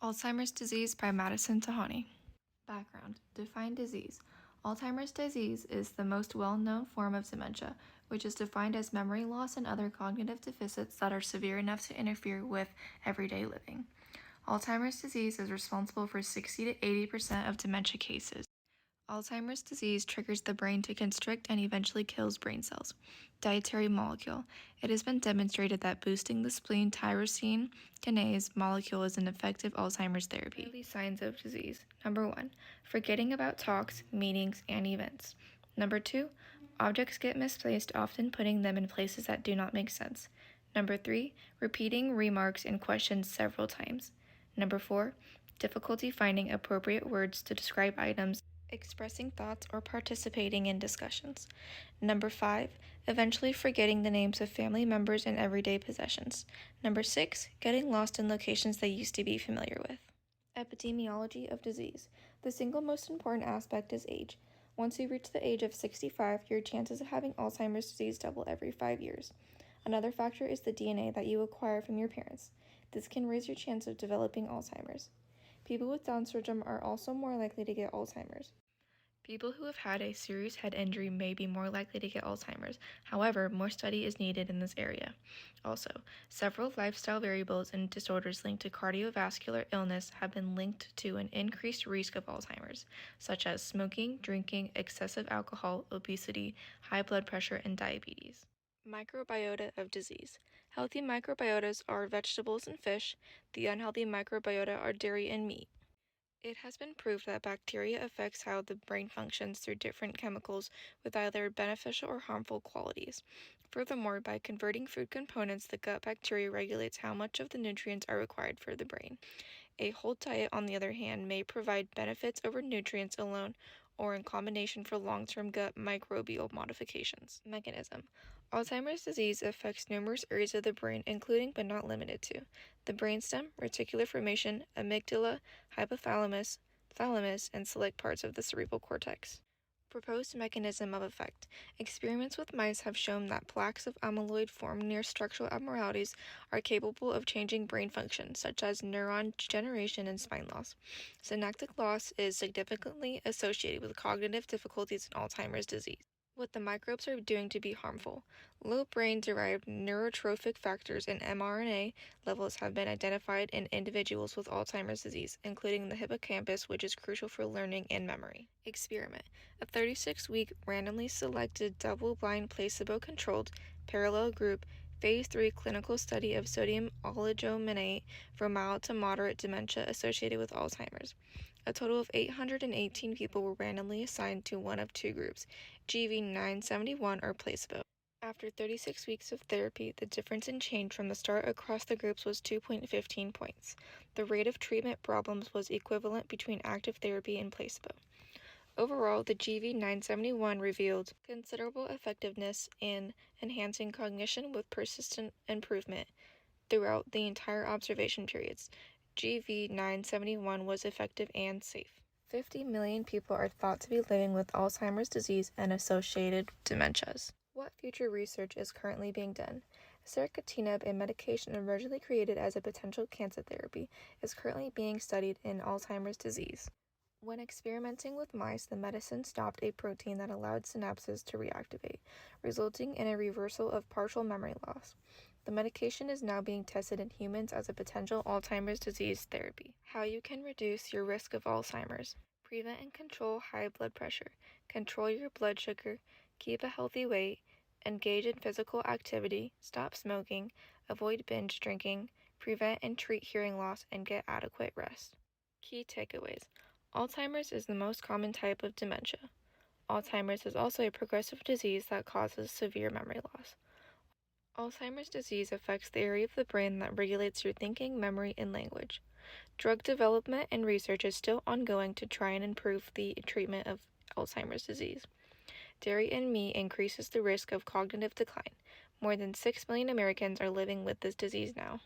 Alzheimer's disease by Madison Tahani. Background. Define disease. Alzheimer's disease is the most well-known form of dementia, which is defined as memory loss and other cognitive deficits that are severe enough to interfere with everyday living. Alzheimer's disease is responsible for 60 to 80% of dementia cases. Alzheimer's disease triggers the brain to constrict and eventually kills brain cells. Dietary molecule. It has been demonstrated that boosting the spleen tyrosine kinase molecule is an effective Alzheimer's therapy. Early signs of disease. Number 1. Forgetting about talks, meetings, and events. Number 2. Objects get misplaced, often putting them in places that do not make sense. Number 3. Repeating remarks and questions several times. Number 4. Difficulty finding appropriate words to describe items, expressing thoughts, or participating in discussions. Number 5, eventually forgetting the names of family members and everyday possessions. Number 6, getting lost in locations they used to be familiar with. Epidemiology of disease. The single most important aspect is age. Once you reach the age of 65, your chances of having Alzheimer's disease double every 5 years. Another factor is the DNA that you acquire from your parents. This can raise your chance of developing Alzheimer's. People with Down syndrome are also more likely to get Alzheimer's. People who have had a serious head injury may be more likely to get Alzheimer's. However, more study is needed in this area. Also, several lifestyle variables and disorders linked to cardiovascular illness have been linked to an increased risk of Alzheimer's, such as smoking, drinking, excessive alcohol, obesity, high blood pressure, and diabetes. Microbiota of disease. Healthy microbiotas are vegetables and fish. The unhealthy microbiota are dairy and meat. It has been proved that bacteria affects how the brain functions through different chemicals with either beneficial or harmful qualities. Furthermore, by converting food components, the gut bacteria regulates how much of the nutrients are required for the brain. A whole diet, on the other hand, may provide benefits over nutrients alone or in combination for long-term gut microbial modifications. Mechanism. Alzheimer's disease affects numerous areas of the brain, including but not limited to the brainstem, reticular formation, amygdala, hypothalamus, thalamus, and select parts of the cerebral cortex. Proposed mechanism of effect. Experiments with mice have shown that plaques of amyloid formed near structural abnormalities are capable of changing brain function, such as neuron degeneration and spine loss. Synaptic loss is significantly associated with cognitive difficulties in Alzheimer's disease. What the microbes are doing to be harmful. Low brain-derived neurotrophic factors and mRNA levels have been identified in individuals with Alzheimer's disease, including the hippocampus, which is crucial for learning and memory. Experiment. A 36-week randomly selected double-blind placebo-controlled parallel group Phase 3 clinical study of sodium oligomenate for mild to moderate dementia associated with Alzheimer's. A total of 818 people were randomly assigned to one of two groups, GV971 or placebo. After 36 weeks of therapy, the difference in change from the start across the groups was 2.15 points. The rate of treatment problems was equivalent between active therapy and placebo. Overall, the GV971 revealed considerable effectiveness in enhancing cognition with persistent improvement throughout the entire observation periods. GV971 was effective and safe. 50 million people are thought to be living with Alzheimer's disease and associated dementias. What future research is currently being done? Sircatinib, a medication originally created as a potential cancer therapy, is currently being studied in Alzheimer's disease. When experimenting with mice, the medicine stopped a protein that allowed synapses to reactivate, resulting in a reversal of partial memory loss. The medication is now being tested in humans as a potential Alzheimer's disease therapy. How you can reduce your risk of Alzheimer's. Prevent and control high blood pressure. Control your blood sugar. Keep a healthy weight. Engage in physical activity. Stop smoking. Avoid binge drinking. Prevent and treat hearing loss and get adequate rest. Key takeaways. Alzheimer's is the most common type of dementia. Alzheimer's is also a progressive disease that causes severe memory loss. Alzheimer's disease affects the area of the brain that regulates your thinking, memory, and language. Drug development and research is still ongoing to try and improve the treatment of Alzheimer's disease. Dairy and meat increases the risk of cognitive decline. More than 6 million Americans are living with this disease now.